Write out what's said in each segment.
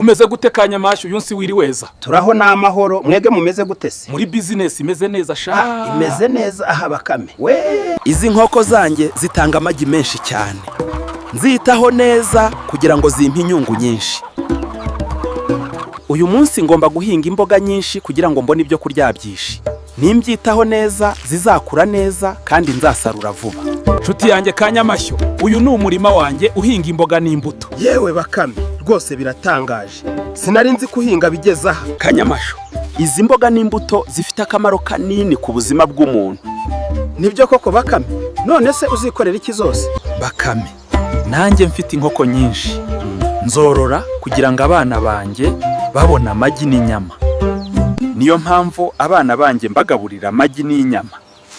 Umeze gute Kanyamashyo yunsi wiri weza? Turaho n'amahoro, mwege mumeze gute se? Muri business imeze neza sha. Imeze neza aha Bakame. We, izi nkoko zanjye zitanga amagi menshi cyane. Nzitaho neza kugira ngo zimpe inyungu nyinshi. Uyu munsi ngomba guhinga imboga nyinshi kugira ngo mbone ibyo kurya byinshi. Nimbyitaho neza zizakura neza kandi nzasarura vuba. Nshuti yanjye Kanyamashyo, uyu ni umurima wanjye uhinga imboga n'imbuto. Yewe Bakame, rwose biratangaje. Sinari nzi kuhinga bigeze aha. Kanyamashyo, izi mboga n'imbuto zifite akamaro kanini ku buzima bw'umuntu. Nibyo koko Bakame? None se uzikorera iki zose? Bakame, nanjye mfite inkoko nyinshi. Nzorora kugira ngo abana banjye babona amagi n'inyama. Niyo mpamvu abana banjye mbagaburira amagi n'inyama.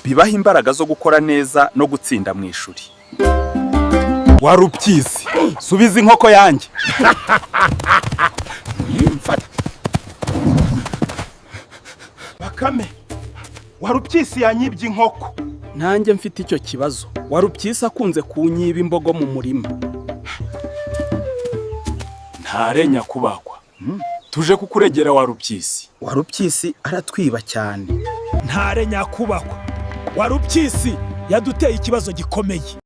Bibaha imbaraga zo gukora neza no gutsinda mu ishuri. Warupyisi, subiza inkoko yanjye. Bakame, Warupyisi yanyibye inkoko. Nanjye mfite icyo kibazo. Warupyisi akunze kunyiba imbogo mu murima. Ntarenya kubakwa. Tuje kukuregera Warupyisi. Warupyisi aratwiba cyane. Ntarenya kubakwa. Warupyisi yaduteye ikibazo gikomeye.